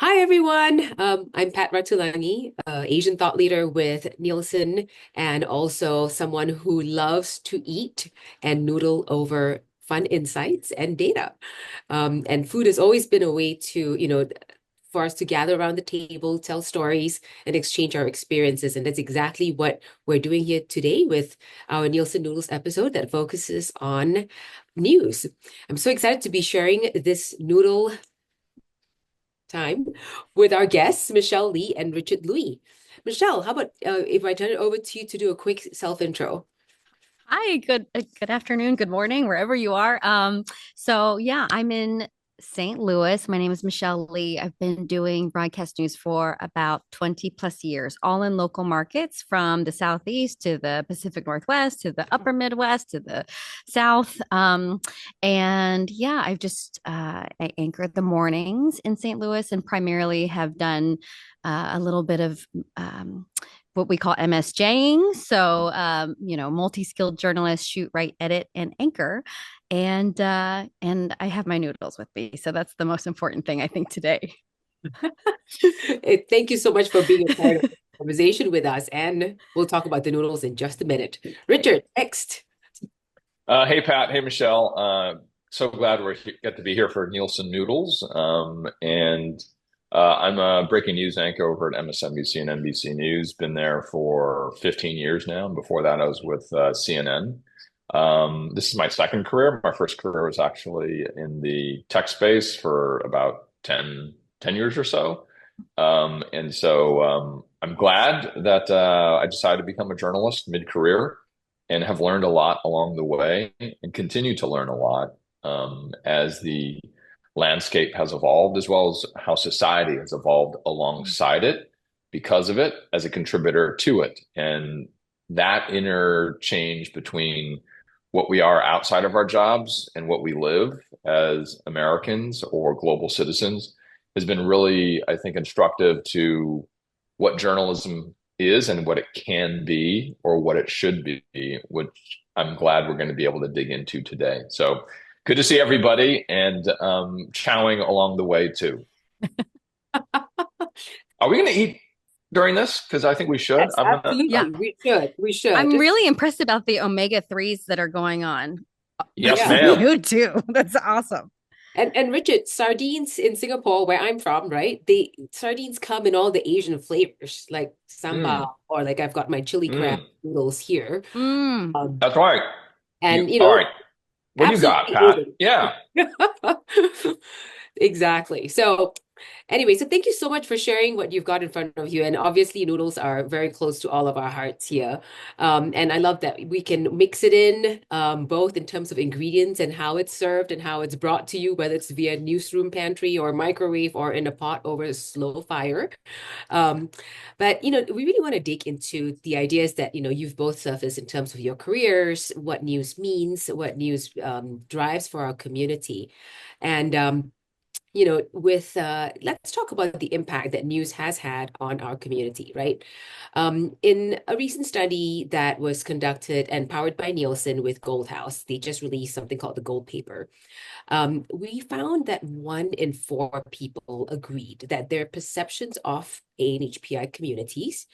Hi, everyone. I'm Pat Ratulangi, Asian thought leader with Nielsen, and also someone who loves to eat and noodle over fun insights and data. And food has always been a way to, for us to gather around the table, tell stories, and exchange our experiences. And that's exactly what we're doing here today with our Nielsen Noodles episode that focuses on news. I'm so excited to be sharing this noodle time with our guests, Michelle Lee and Richard Lui. Michelle, how about if I turn it over to you to do a quick self-intro? Hi, good afternoon, good morning, wherever you are. So yeah, I'm in St. Louis. My name is Michelle Lee. I've been doing broadcast news for about 20 plus years, all in local markets from the Southeast to the Pacific Northwest to the Upper Midwest to the South. And yeah, I anchored the mornings in St. Louis and primarily have done a little bit of what we call MSJing. So, multi-skilled journalist, shoot, write, edit, and anchor. And I have my noodles with me. So that's the most important thing I think today. Thank you so much for being a part of the conversation with us, and we'll talk about the noodles in just a minute. Richard, next. Hey Pat, hey Michelle. So glad get to be here for Nielsen Noodles. I'm a breaking news anchor over at MSNBC and NBC News. Been there for 15 years now. And before that, I was with CNN. This is my second career. My first career was actually in the tech space for about ten years or so. I'm glad that I decided to become a journalist mid-career and have learned a lot along the way and continue to learn a lot as the landscape has evolved, as well as how society has evolved alongside it because of it as a contributor to it. And that interchange between what we are outside of our jobs and what we live as Americans or global citizens has been really, I think, instructive to what journalism is and what it can be or what it should be, which I'm glad we're going to be able to dig into today. So good to see everybody and chowing along the way too. Are we going to eat during this? Because I think we should. Yes, I'm gonna. Yeah, absolutely. We should. We I'm should. really impressed about the omega 3s that are going on Yes, Yeah. between ma'am. you two. That's awesome. And Richard, sardines in Singapore, where I'm from, right? The sardines come in all the Asian flavors, like Mm, sambal, or like I've got my chili crab mm. noodles here. Mm. Um, That's right. and All right. What do you got, absolutely Pat? amazing. Yeah. Exactly. So anyway, so thank you so much for sharing what you've got in front of you. And obviously, noodles are very close to all of our hearts here. And I love that we can mix it in both in terms of ingredients and how it's served and how it's brought to you, whether it's via newsroom pantry or microwave or in a pot over a slow fire. Um, but we really want to dig into the ideas that you've both surfaced in terms of your careers, what news means, what news drives for our community. And with let's talk about the impact that news has had on our community, right? In a recent study that was conducted and powered by Nielsen with Gold House, they just released something called the Gold Paper. We found that 1 in 4 people agreed that their perceptions of ANHPI communities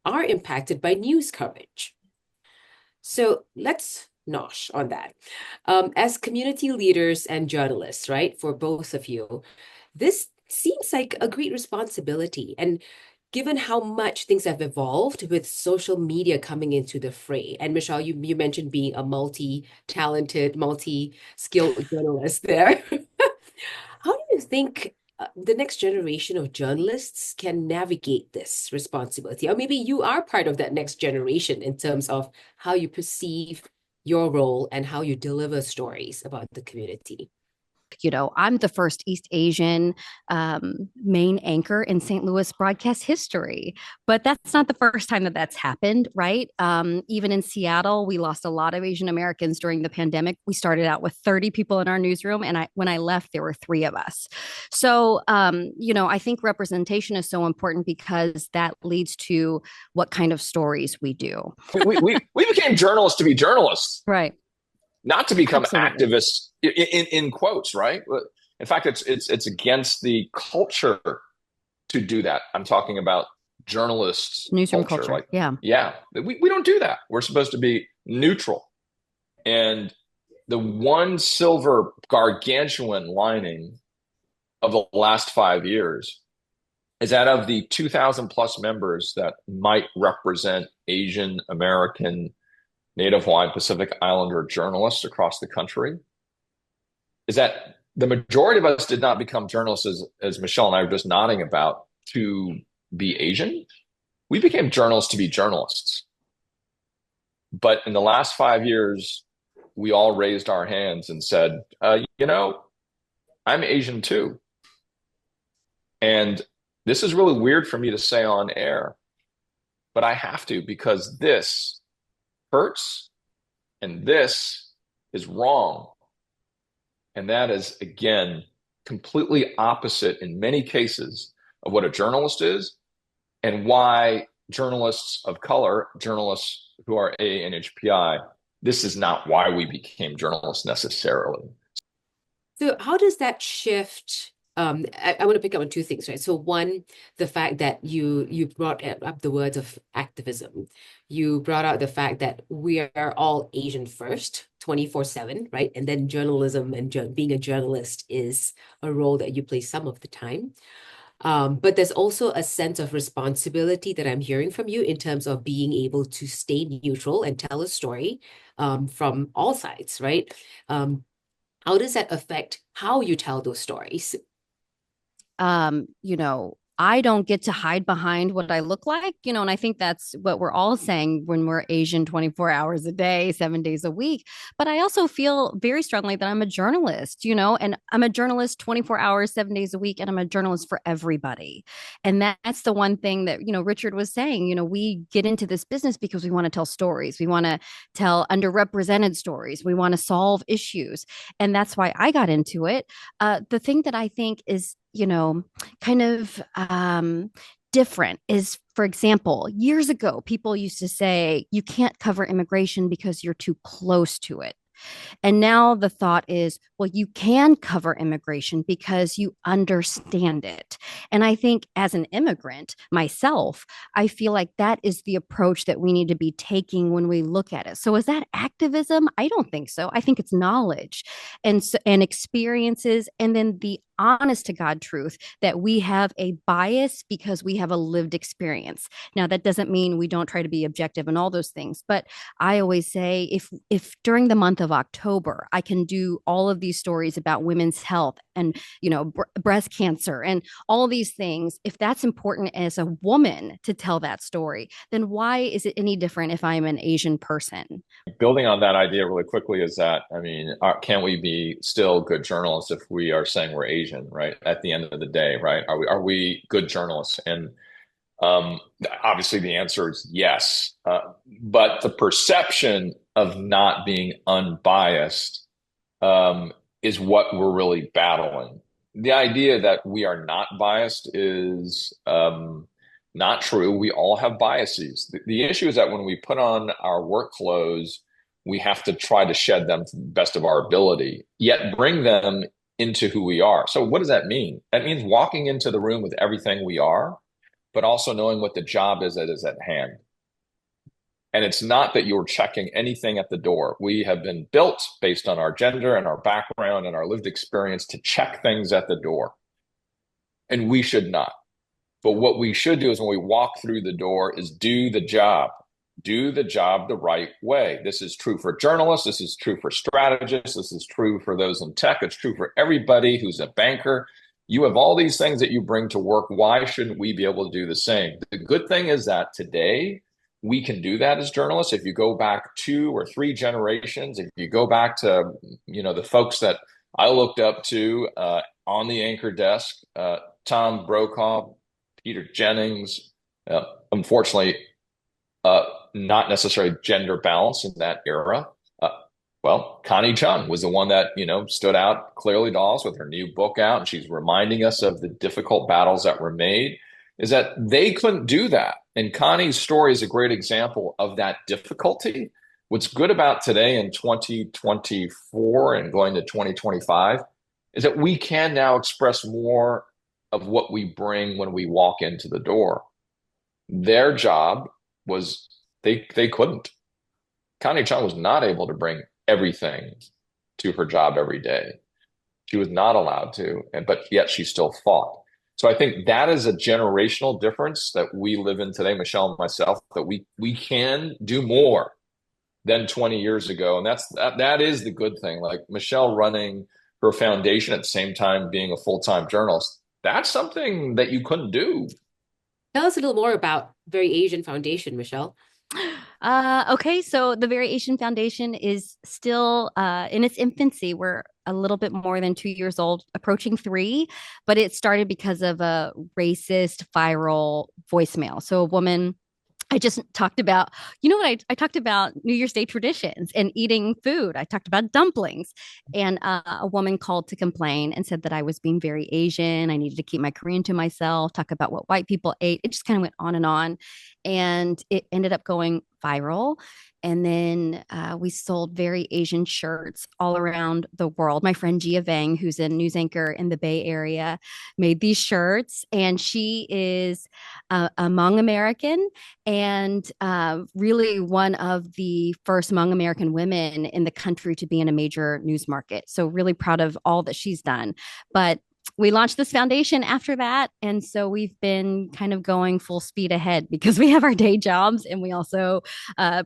are impacted by news coverage. So let's nosh on that. As community leaders and journalists, right, for both of you, this seems like a great responsibility. And given how much things have evolved with social media coming into the fray, and Michelle, you mentioned being a multi-talented, multi-skilled journalist there. How do you think the next generation of journalists can navigate this responsibility? Or maybe you are part of that next generation in terms of how you perceive your role and how you deliver stories about the community. I'm the first East Asian main anchor in St. Louis broadcast history. But that's not the first time that that's happened, right? Even in Seattle, we lost a lot of Asian Americans during the pandemic. We started out with 30 people in our newsroom, and when I left, there were 3 of us. So, I think representation is so important because that leads to what kind of stories we do. We became journalists to be journalists, Right. not to become Absolutely. activists in quotes, right? In fact, it's against the culture to do that. I'm talking about journalists' Newsroom culture. culture. Like, Yeah. yeah, we don't do that. We're supposed to be neutral. And the one silver gargantuan lining of the last 5 years is that of the 2,000 plus members that might represent Asian American, Native Hawaiian, Pacific Islander journalists across the country, is that the majority of us did not become journalists, as Michelle and I were just nodding about, to be Asian. We became journalists to be journalists. But in the last 5 years, we all raised our hands and said, I'm Asian too. And this is really weird for me to say on air, but I have to, because this hurts and this is wrong. And that is, again, completely opposite in many cases of what a journalist is and why journalists of color, journalists who are AANHPI, this is not why we became journalists necessarily. So how does that shift? I want to pick up on two things, right? So one, the fact that you brought up the words of activism. You brought out the fact that we are all Asian first, 24/7, right? And then journalism and being a journalist is a role that you play some of the time. But there's also a sense of responsibility that I'm hearing from you in terms of being able to stay neutral and tell a story from all sides, right? How does that affect how you tell those stories? I don't get to hide behind what I look like, and I think that's what we're all saying when we're Asian 24 hours a day, 7 days a week. But I also feel very strongly that I'm a journalist, and I'm a journalist 24 hours, 7 days a week, and I'm a journalist for everybody. And that's the one thing that, Richard was saying, we get into this business because we want to tell stories. We want to tell underrepresented stories. We want to solve issues. And that's why I got into it. The thing that I think is kind of different is, for example, years ago, people used to say you can't cover immigration because you're too close to it. And now the thought is, well, you can cover immigration because you understand it. And I think as an immigrant myself, I feel like that is the approach that we need to be taking when we look at it. So is that activism? I don't think so. I think it's knowledge and experiences, and then the honest to God truth that we have a bias because we have a lived experience. Now, that doesn't mean we don't try to be objective and all those things, but I always say if during the month of October I can do all of these stories about women's health and breast cancer and all these things, if that's important as a woman to tell that story, then why is it any different if I'm an Asian person? Building on that idea really quickly is that, can we be still good journalists if we are saying we're Asian, right? At the end of the day, right? Are we good journalists? And obviously the answer is yes. But the perception of not being unbiased is what we're really battling. The idea that we are not biased is not true. We all have biases. The issue is that when we put on our work clothes, we have to try to shed them to the best of our ability, yet bring them into who we are. So what does that mean? That means walking into the room with everything we are, but also knowing what the job is that is at hand. And it's not that you're checking anything at the door. We have been built based on our gender and our background and our lived experience to check things at the door. And we should not. But what we should do is when we walk through the door is do the job. Do the job the right way. This is true for journalists. This is true for strategists. This is true for those in tech. It's true for everybody who's a banker. You have all these things that you bring to work. Why shouldn't we be able to do the same? The good thing is that today we can do that as journalists. If you go back 2 or 3 generations, if you go back to, the folks that I looked up to on the anchor desk, Tom Brokaw, Peter Jennings, unfortunately, not necessarily gender balance in that era. Connie Chung was the one that, stood out clearly to us with her new book out, and she's reminding us of the difficult battles that were made, is that they couldn't do that. And Connie's story is a great example of that difficulty. What's good about today in 2024 and going to 2025 is that we can now express more of what we bring when we walk into the door. Their job was they couldn't. Connie Chung was not able to bring everything to her job every day. She was not allowed to, but yet she still fought. So I think that is a generational difference that we live in today, Michelle and myself, that we can do more than 20 years ago. And that is the good thing. Like Michelle running her foundation at the same time being a full-time journalist, that's something that you couldn't do. Tell us a little more about Very Asian Foundation, Michelle. Okay, so the Variation Foundation is still in its infancy. We're a little bit more than 2 years old, approaching three, but it started because of a racist viral voicemail. So a woman I just talked about, you know what? I talked about New Year's Day traditions and eating food. I talked about dumplings. And a woman called to complain and said that I was being very Asian. I needed to keep my Korean to myself, talk about what white people ate. It just kind of went on and on. And it ended up going viral. And then we sold very Asian shirts all around the world. My friend Gia Vang, who's a news anchor in the Bay Area, made these shirts. And she is a Hmong American and really one of the first Hmong American women in the country to be in a major news market. So really proud of all that she's done. But we launched this foundation after that. And so we've been kind of going full speed ahead because we have our day jobs and we also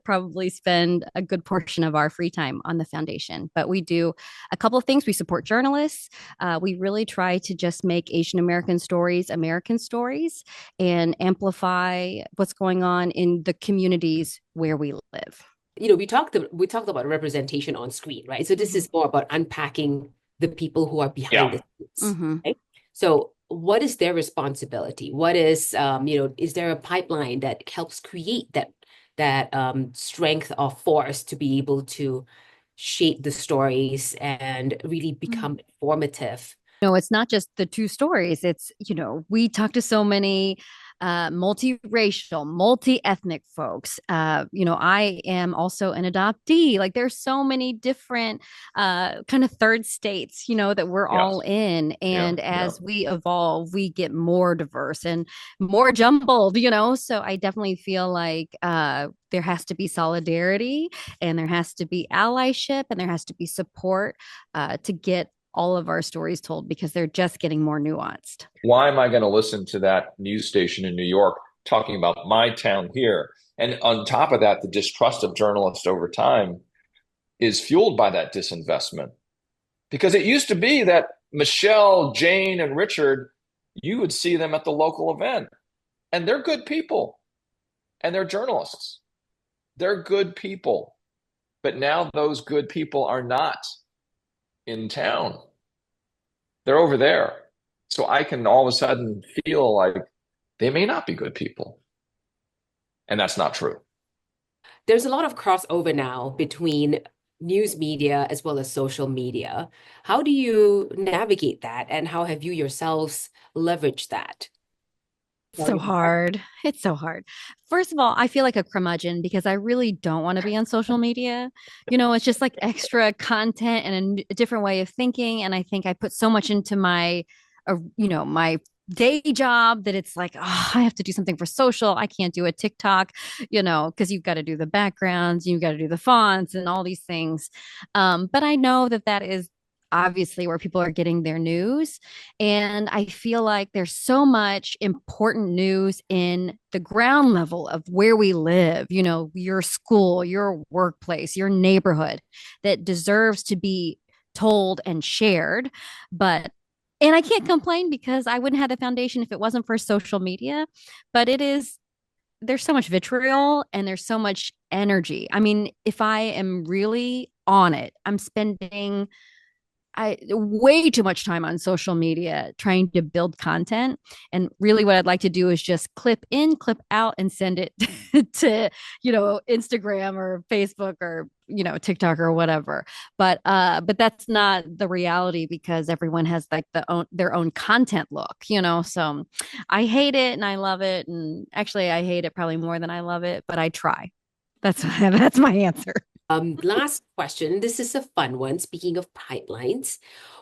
probably spend a good portion of our free time on the foundation. But we do a couple of things. We support journalists. We really try to just make Asian American stories and amplify what's going on in the communities where we live. We talked about representation on screen, right? So this is more about unpacking the people who are behind the scenes, right? So what is their responsibility? What is, is there a pipeline that helps create that strength of force to be able to shape the stories and really become informative? No, it's not just the two stories. It's, we talk to so many multiracial, multi-ethnic folks. I am also an adoptee. Like there's so many different kind of third states, that we're all in. And as we evolve, we get more diverse and more jumbled, So I definitely feel like there has to be solidarity and there has to be allyship and there has to be support to get all of our stories told because they're just getting more nuanced. Why am I going to listen to that news station in New York talking about my town here? And on top of that, the distrust of journalists over time is fueled by that disinvestment. Because it used to be that Michelle, Jane, and Richard, you would see them at the local event. And they're good people. And they're journalists. They're good people. But now those good people are not in town. They're over there. So I can all of a sudden feel like they may not be good people. And that's not true. There's a lot of crossover now between news media as well as social media. How do you navigate that? And how have you yourselves leveraged that? So hard. It's so hard. First of all, I feel like a curmudgeon because I really don't want to be on social media. It's just like extra content and a different way of thinking. And I think I put so much into my day job that it's like, oh, I have to do something for social. I can't do a TikTok, because you've got to do the backgrounds, you've got to do the fonts and all these things. But I know that is obviously where people are getting their news. And I feel like there's so much important news in the ground level of where we live, your school, your workplace, your neighborhood that deserves to be told and shared. And I can't complain because I wouldn't have the foundation if it wasn't for social media, but there's so much vitriol and there's so much energy. I mean, if I am really on it, I'm spending way too much time on social media trying to build content. And really what I'd like to do is just clip in, clip out and send it to, Instagram or Facebook or, TikTok or whatever. But that's not the reality because everyone has like their own content look, so I hate it and I love it. And actually I hate it probably more than I love it, but I try. That's my answer. Last question. This is a fun one. Speaking of pipelines,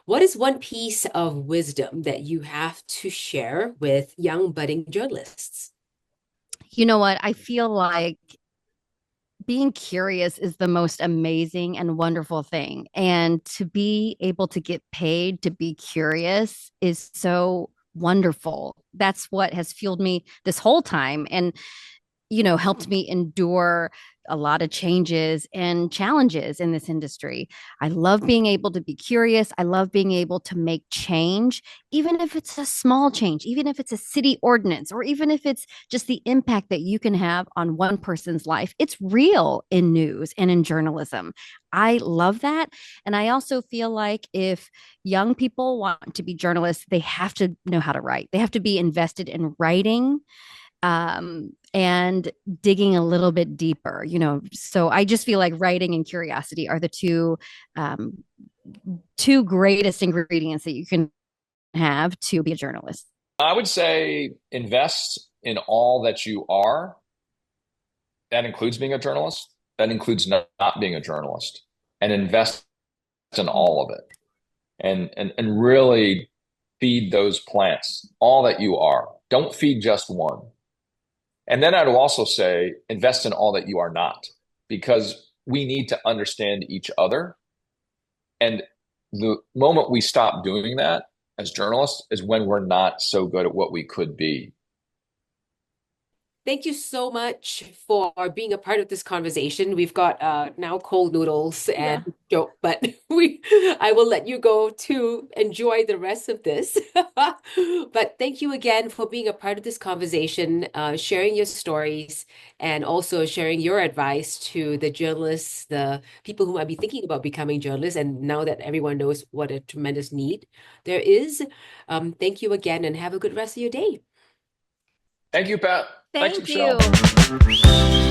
what is one piece of wisdom that you have to share with young budding journalists? You know what? I feel like being curious is the most amazing and wonderful thing. And to be able to get paid to be curious is so wonderful. That's what has fueled me this whole time. And helped me endure a lot of changes and challenges in this industry. I love being able to be curious. I love being able to make change, even if it's a small change, even if it's a city ordinance, or even if it's just the impact that you can have on one person's life. It's real in news and in journalism. I love that. And I also feel like if young people want to be journalists, they have to know how to write, they have to be invested in writing and digging a little bit deeper, So I just feel like writing and curiosity are the two greatest ingredients that you can have to be a journalist. I would say invest in all that you are. That includes being a journalist. That includes not being a journalist, and invest in all of it, and really feed those plants, all that you are. Don't feed just one. And then I'd also say invest in all that you are not, because we need to understand each other. And the moment we stop doing that as journalists is when we're not so good at what we could be. Thank you so much for being a part of this conversation. We've got now cold noodles and joke, but I will let you go to enjoy the rest of this. But thank you again for being a part of this conversation, sharing your stories, and also sharing your advice to the journalists, the people who might be thinking about becoming journalists. And now that everyone knows what a tremendous need there is, thank you again and have a good rest of your day. Thank you, Pat. Thanks, Thank Michelle. you.